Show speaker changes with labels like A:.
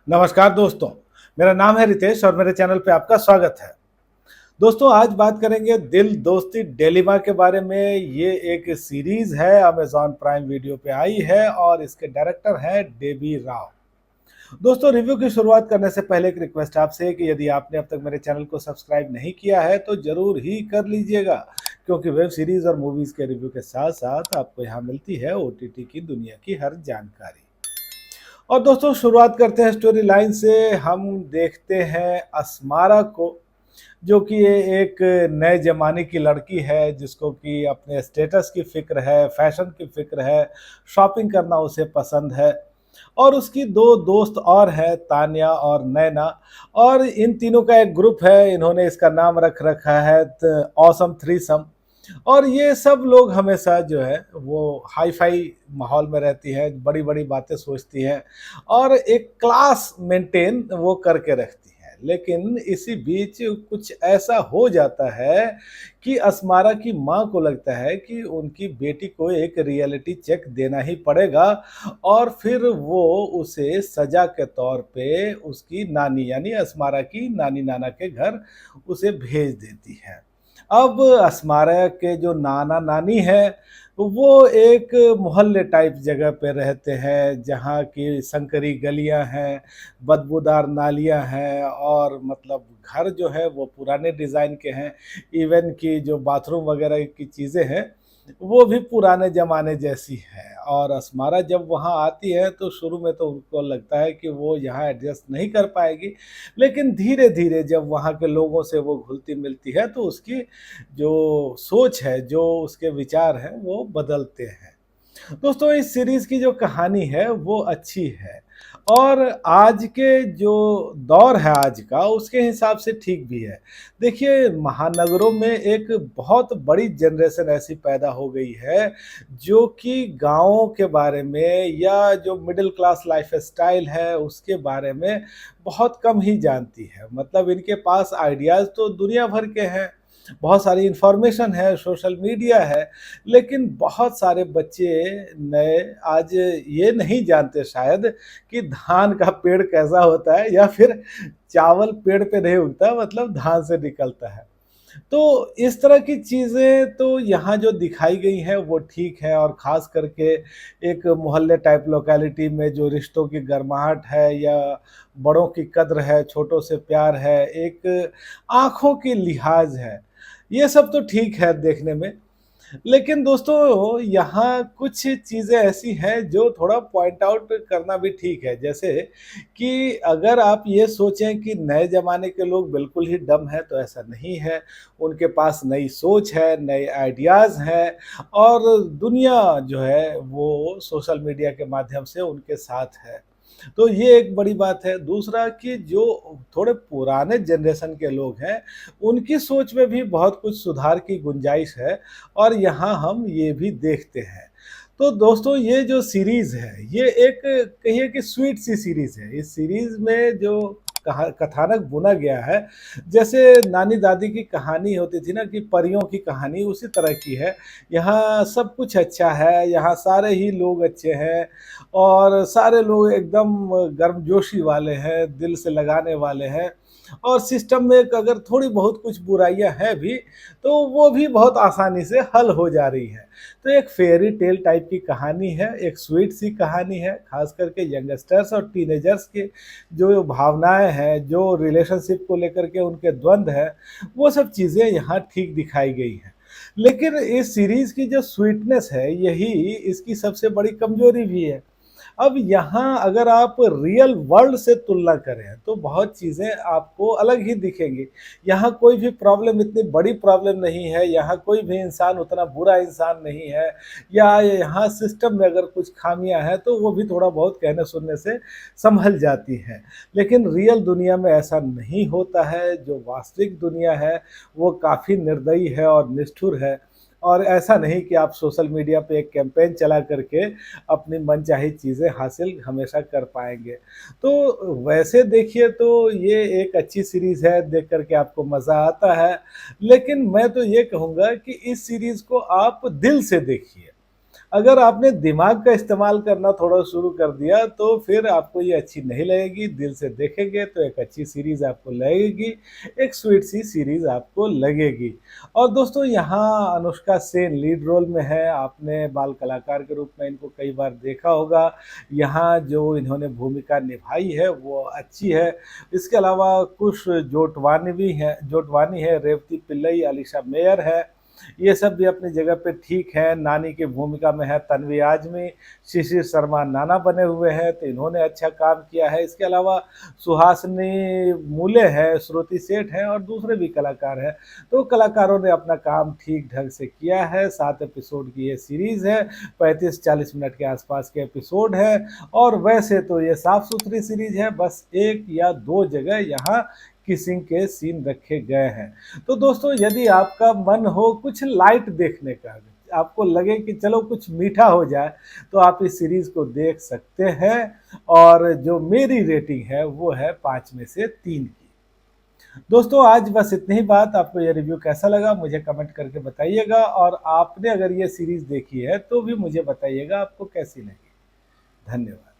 A: नमस्कार दोस्तों, मेरा नाम है रितेश और मेरे चैनल पे आपका स्वागत है। दोस्तों आज बात करेंगे दिल दोस्ती डिलेमा के बारे में। ये एक सीरीज़ है, अमेज़न प्राइम वीडियो पे आई है और इसके डायरेक्टर हैं डेबी राव। दोस्तों रिव्यू की शुरुआत करने से पहले एक रिक्वेस्ट आपसे है कि यदि आपने अब तक मेरे चैनल को सब्सक्राइब नहीं किया है तो ज़रूर ही कर लीजिएगा, क्योंकि वेब सीरीज़ और मूवीज़ के रिव्यू के साथ-साथ आपको यहाँ मिलती है ओटीटी की दुनिया की हर जानकारी। और दोस्तों शुरुआत करते हैं स्टोरी लाइन से। हम देखते हैं अस्मारा को, जो कि ये एक नए ज़माने की लड़की है जिसको कि अपने स्टेटस की फ़िक्र है, फ़ैशन की फ़िक्र है, शॉपिंग करना उसे पसंद है। और उसकी 2 दोस्त और हैं, तान्या और नैना, और इन तीनों का एक ग्रुप है। इन्होंने इसका नाम रख रखा है ऑसम थ्रीसम। और ये सब लोग हमेशा जो है वो हाई-फाई माहौल में रहती है, बड़ी-बड़ी बातें सोचती हैं और एक क्लास मेंटेन वो करके रखती हैं। लेकिन इसी बीच कुछ ऐसा हो जाता है कि अस्मारा की माँ को लगता है कि उनकी बेटी को एक रियलिटी चेक देना ही पड़ेगा, और फिर वो उसे सज़ा के तौर पे उसकी नानी यानी अस्मारा की नानी-नाना के घर उसे भेज देती है। अब अस्मारा के जो नाना-नानी हैं, वो एक मोहल्ले टाइप जगह पे रहते हैं, जहाँ की संकरी गलियाँ हैं, बदबूदार नालियाँ हैं और मतलब घर जो है वो पुराने डिज़ाइन के हैं। इवन कि जो बाथरूम वगैरह की चीज़ें हैं, वो भी पुराने ज़माने जैसी हैं। और अस्मारा जब वहाँ आती है तो शुरू में तो उनको लगता है कि वो यहाँ एडजस्ट नहीं कर पाएगी, लेकिन धीरे-धीरे जब वहाँ के लोगों से वो घुलती-मिलती है तो उसकी जो सोच है, जो उसके विचार हैं, वो बदलते हैं। दोस्तों इस सीरीज़ की जो कहानी है वो अच्छी है और आज के जो दौर है आज का उसके हिसाब से ठीक भी है। देखिए महानगरों में एक बहुत बड़ी जनरेशन ऐसी पैदा हो गई है जो कि गाँवों के बारे में या जो मिडिल क्लास लाइफ़स्टाइल है उसके बारे में बहुत कम ही जानती है। मतलब इनके पास आइडियाज़ तो दुनिया भर के हैं, बहुत सारी इन्फॉर्मेशन है, सोशल मीडिया है, लेकिन बहुत सारे बच्चे नए आज ये नहीं जानते शायद कि धान का पेड़ कैसा होता है या फिर चावल पेड़ पे नहीं उगता, मतलब धान से निकलता है। तो इस तरह की चीज़ें तो यहाँ जो दिखाई गई हैं वो ठीक है, और ख़ास करके एक मोहल्ले टाइप लोकेलिटी में जो रिश्तों की गर्माहट है या बड़ों की कद्र है, छोटों से प्यार है, एक आँखों की लिहाज़ है, ये सब तो ठीक है देखने में। लेकिन दोस्तों यहाँ कुछ चीज़ें ऐसी हैं जो थोड़ा पॉइंट आउट करना भी ठीक है। जैसे कि अगर आप ये सोचें कि नए ज़माने के लोग बिल्कुल ही डम हैं तो ऐसा नहीं है। उनके पास नई सोच है, नए आइडियाज़ हैं और दुनिया जो है वो सोशल मीडिया के माध्यम से उनके साथ है। तो ये एक बड़ी बात है। दूसरा कि जो थोड़े पुराने जनरेशन के लोग हैं, उनकी सोच में भी बहुत कुछ सुधार की गुंजाइश है और यहाँ हम ये भी देखते हैं। तो दोस्तों ये जो सीरीज़ है, ये एक कहिए कि स्वीट सी सीरीज़ है। इस सीरीज़ में जो कथानक बुना गया है, जैसे नानी-दादी की कहानी होती थी ना कि परियों की कहानी, उसी तरह की है। यहाँ सब कुछ अच्छा है, यहाँ सारे ही लोग अच्छे हैं और सारे लोग एकदम गर्मजोशी वाले हैं, दिल से लगाने वाले हैं, और सिस्टम में एक अगर थोड़ी बहुत कुछ बुराइयाँ हैं भी, तो वो भी बहुत आसानी से हल हो जा रही हैं। तो एक फेयरी टेल टाइप की कहानी है, एक स्वीट सी कहानी है, ख़ास करके यंगस्टर्स और टीनेजर्स की जो भावनाएँ हैं, जो रिलेशनशिप को लेकर के उनके द्वंद्व हैं, वो सब चीज़ें यहाँ ठीक दिखाई गई हैं। लेकिन इस सीरीज़ की जो स्वीटनेस है, यही इसकी सबसे बड़ी कमज़ोरी भी है। अब यहाँ अगर आप रियल वर्ल्ड से तुलना करें, तो बहुत चीज़ें आपको अलग ही दिखेंगी। यहाँ कोई भी प्रॉब्लम इतनी बड़ी प्रॉब्लम नहीं है, यहाँ कोई भी इंसान उतना बुरा इंसान नहीं है, या यहाँ सिस्टम में अगर कुछ खामियाँ हैं, तो वो भी थोड़ा बहुत कहने-सुनने से सँभल जाती हैं। लेकिन रियल दुनिया में ऐसा नहीं होता है, जो वास्तविक दुनिया है, वो काफ़ी निर्दयी है और निष्ठुर है। और ऐसा नहीं कि आप सोशल मीडिया पे एक कैंपेन चला करके अपनी मनचाही चीज़ें हासिल हमेशा कर पाएँगे। तो वैसे देखिए तो ये एक अच्छी सीरीज़ है, देख कर के आपको मज़ा आता है। लेकिन मैं तो ये कहूँगा कि इस सीरीज़ को आप दिल से देखिए। अगर आपने दिमाग का इस्तेमाल करना थोड़ा शुरू कर दिया तो फिर आपको ये अच्छी नहीं लगेगी, दिल से देखेंगे तो एक अच्छी सीरीज़ आपको लगेगी, एक स्वीट सी सीरीज़ आपको लगेगी। और दोस्तों यहाँ अनुष्का सेन लीड रोल में है, आपने बाल कलाकार के रूप में इनको कई बार देखा होगा। यहाँ जो इन्होंने भूमिका निभाई है वो अच्छी है। इसके अलावा कुछ जोटवानी है, रेवती पिल्लई, अलीशा मेयर है। ये सब भी अपनी जगह पे ठीक है। नानी की भूमिका में है तन्वी आज़मी, शिशिर शर्मा नाना बने हुए हैं, तो इन्होंने अच्छा काम किया है। इसके अलावा सुहासिनी मूले है, श्रुति सेठ हैं और दूसरे भी कलाकार हैं। तो कलाकारों ने अपना काम ठीक ढंग से किया है। 7 एपिसोड की ये सीरीज़ है, 35-40 मिनट के आसपास के एपिसोड है और वैसे तो ये साफ-सुथरी सीरीज़ है, बस 1 या 2 जगह यहाँ किसिंग के सीन रखे गए हैं। तो दोस्तों यदि आपका मन हो कुछ लाइट देखने का, आपको लगे कि चलो कुछ मीठा हो जाए, तो आप इस सीरीज़ को देख सकते हैं और जो मेरी रेटिंग है वो है 5 में से 3 की। दोस्तों आज बस इतनी ही बात। आपको ये रिव्यू कैसा लगा मुझे कमेंट करके बताइएगा और आपने अगर ये सीरीज़ देखी है तो भी मुझे बताइएगा आपको कैसी लगी। धन्यवाद।